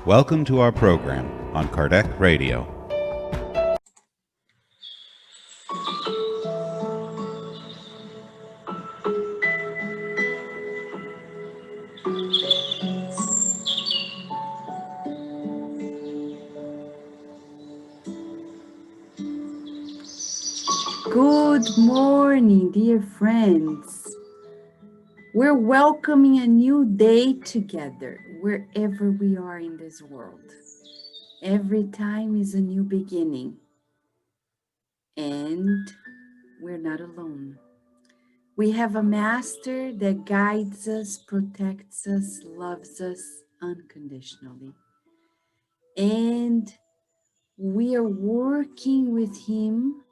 Welcome to our program on Kardec Radio. Good morning, dear friends. We're welcoming a new day together, wherever we are in this world. Every time is a new beginning, and we're not alone. We have a master that guides us, protects us, loves us unconditionally. And we are working with him,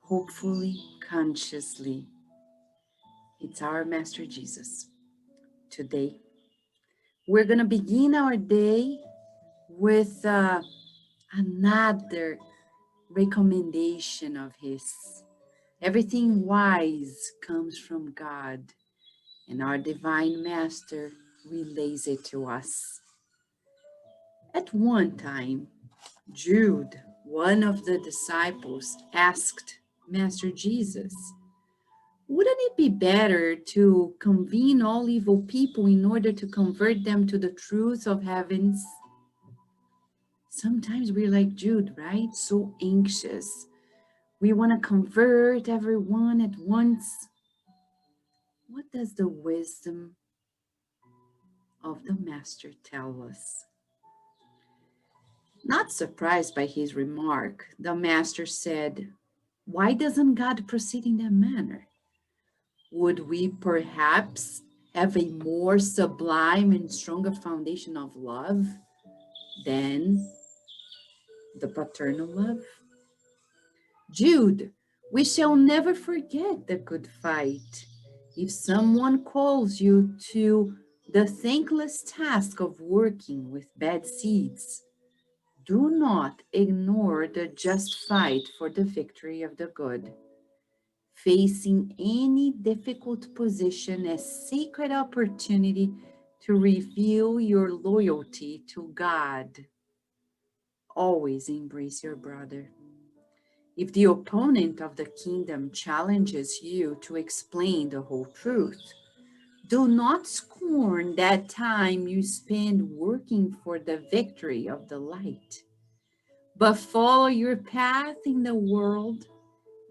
hopefully, consciously. It's our Master Jesus. Today, we're going to begin our day with another recommendation of his. Everything wise comes from God, and our divine master relays it to us. At one time, Jude, one of the disciples, asked Master Jesus, "Wouldn't it be better to convene all evil people in order to convert them to the truth of heavens?" Sometimes we're like Jude, right? So anxious. We want to convert everyone at once. What does the wisdom of the Master tell us? Not surprised by his remark, the Master said, "Why doesn't God proceed in that manner? Would we perhaps have a more sublime and stronger foundation of love than the paternal love? Jude, we shall never forget the good fight. If someone calls you to the thankless task of working with bad seeds, do not ignore the just fight for the victory of the good. Facing any difficult position as sacred opportunity to reveal your loyalty to God. Always embrace your brother. If the opponent of the kingdom challenges you to explain the whole truth, do not scorn that time you spend working for the victory of the light, but follow your path in the world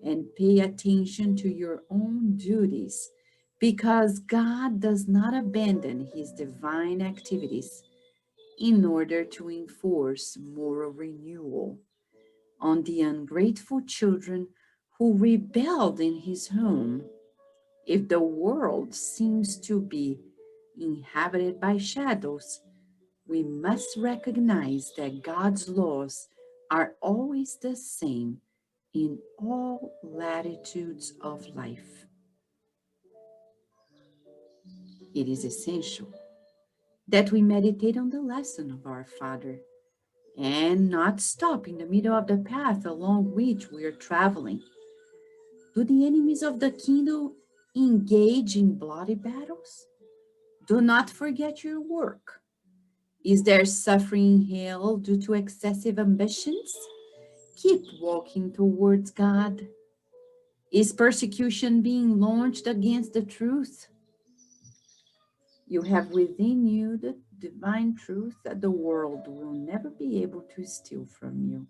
and pay attention to your own duties, because God does not abandon his divine activities in order to enforce moral renewal on the ungrateful children who rebelled in his home. If the world seems to be inhabited by shadows, we must recognize that God's laws are always the same in all latitudes of life. It is essential that we meditate on the lesson of our Father and not stop in the middle of the path along which we are traveling. Do the enemies of the kingdom engage in bloody battles? Do not forget your work. Is there suffering in hell due to excessive ambitions? Keep walking towards God. Is persecution being launched against the truth? You have within you the divine truth that the world will never be able to steal from you.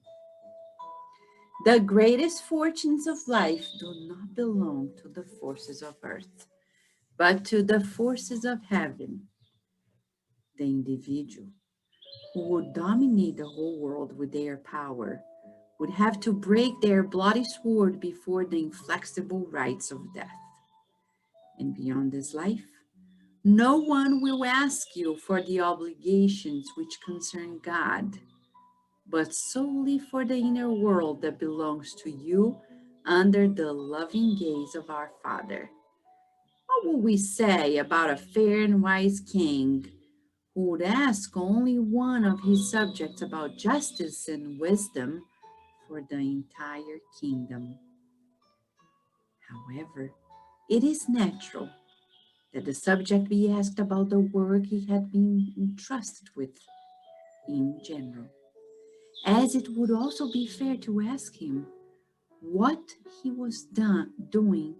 The greatest fortunes of life do not belong to the forces of earth, but to the forces of heaven. The individual who would dominate the whole world with their power would have to break their bloody sword before the inflexible rights of death. And beyond this life, no one will ask you for the obligations which concern God, but solely for the inner world that belongs to you under the loving gaze of our Father. What will we say about a fair and wise king who would ask only one of his subjects about justice and wisdom for the entire kingdom? However, it is natural that the subject be asked about the work he had been entrusted with. in general, as it would also be fair to ask him what he was doing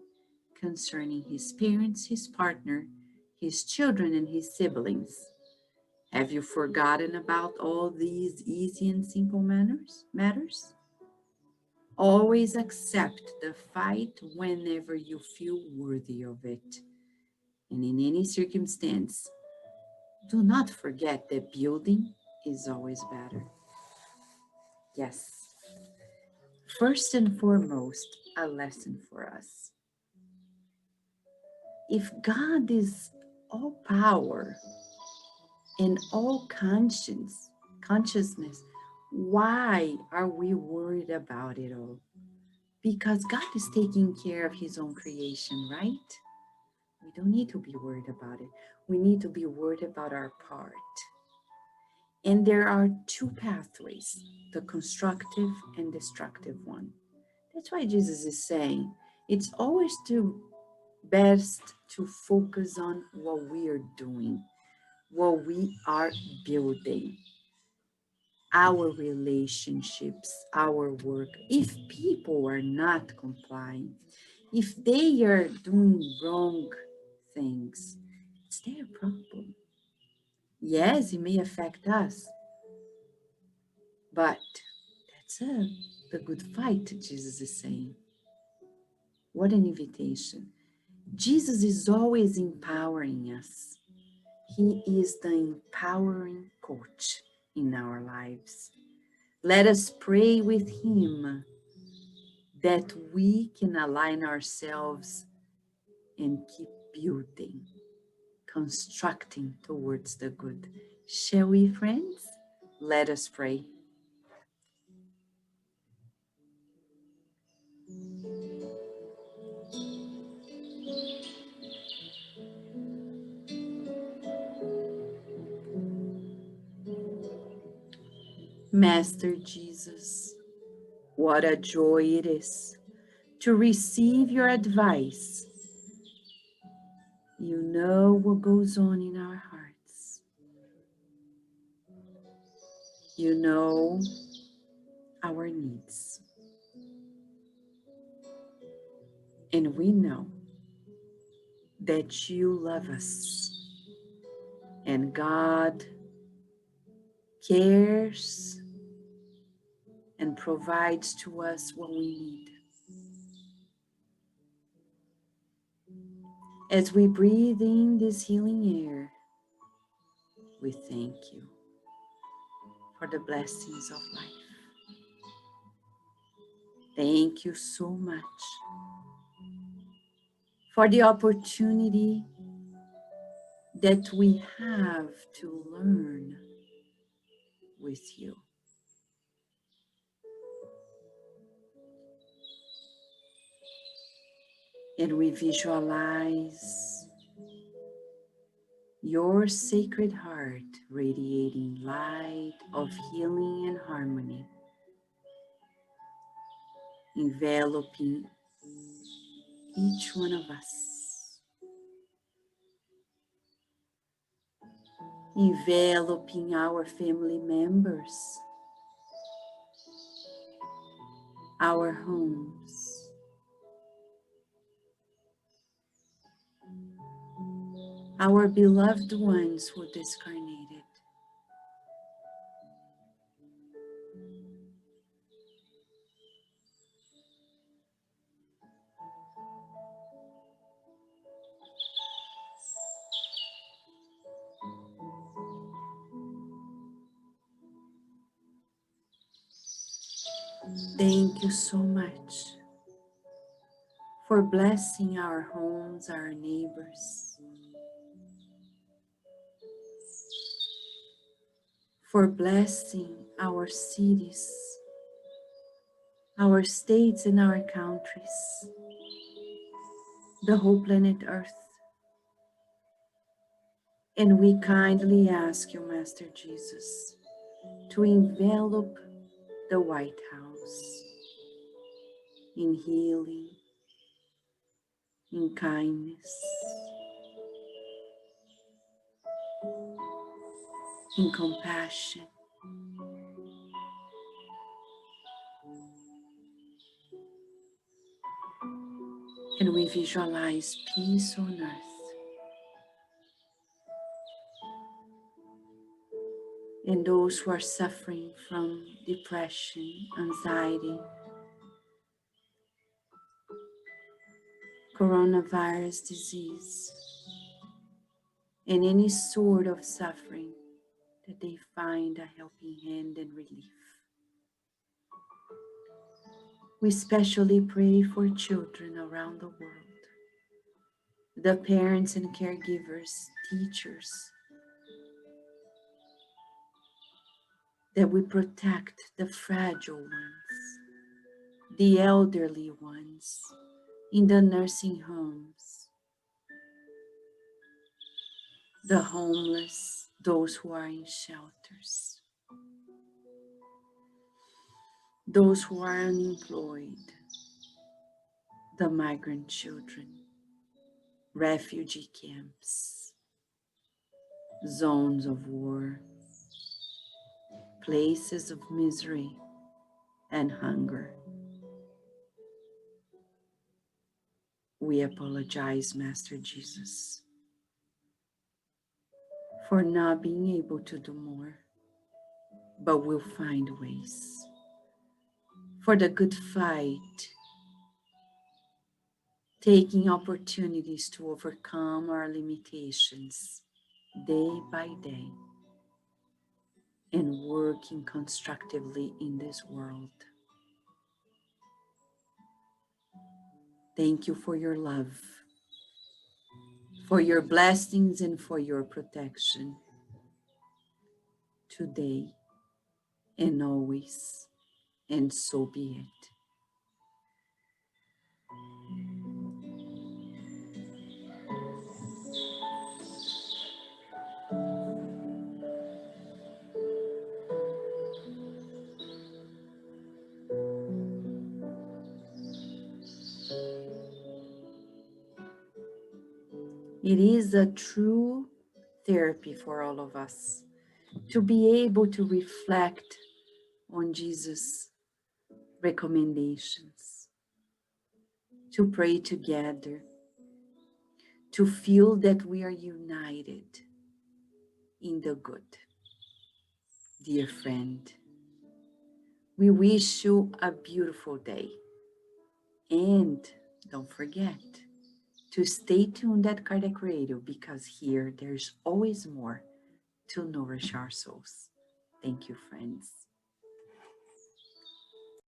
concerning his parents, his partner, his children, and his siblings. Have you forgotten about all these easy and simple matters? Always accept the fight whenever you feel worthy of it. And in any circumstance, do not forget that building is always better. Yes, first and foremost, a lesson for us. If God is all power and all consciousness, why are we worried about it all? Because God is taking care of his own creation, right? We don't need to be worried about it. We need to be worried about our part. And there are two pathways, the constructive and destructive one. That's why Jesus is saying it's always best to focus on what we are doing, what we are building, our relationships, our work. If people are not complying, if they are doing wrong things, it's their problem. Yes, it may affect us, but that's the good fight, Jesus is saying. What an invitation. Jesus is always empowering us. He is the empowering coach in our lives. Let us pray with him that we can align ourselves and keep building, constructing towards the good. Shall we, friends? Let us pray. Master Jesus, what a joy it is to receive your advice. You know what goes on in our hearts. You know our needs. And we know that you love us. And God cares and provides to us what we need. As we breathe in this healing air, we thank you for the blessings of life. Thank you so much for the opportunity that we have to learn with you. And we visualize your sacred heart radiating light of healing and harmony, enveloping each one of us, enveloping our family members, our homes, our beloved ones who discarnated. Thank you so much for blessing our homes, our neighbors, for blessing our cities, our states and our countries, the whole planet Earth. And we kindly ask you, Master Jesus, to envelop the White House in healing, in kindness, in compassion, and we visualize peace on earth. And those who are suffering from depression, anxiety, coronavirus disease, and any sort of suffering, that they find a helping hand and relief. We especially pray for children around the world, the parents and caregivers, teachers, that we protect the fragile ones, the elderly ones in the nursing homes, the homeless, those who are in shelters, those who are unemployed, the migrant children, refugee camps, zones of war, places of misery and hunger. We apologize, Master Jesus, for not being able to do more, but we'll find ways. For the good fight, taking opportunities to overcome our limitations day by day and working constructively in this world. Thank you for your love, for your blessings, and for your protection today and always, and so be it. It is a true therapy for all of us to be able to reflect on Jesus' recommendations, to pray together, to feel that we are united in the good. Dear friend, we wish you a beautiful day. And don't forget to stay tuned at Cardiac Radio, because here there's always more to nourish our souls. Thank you, friends.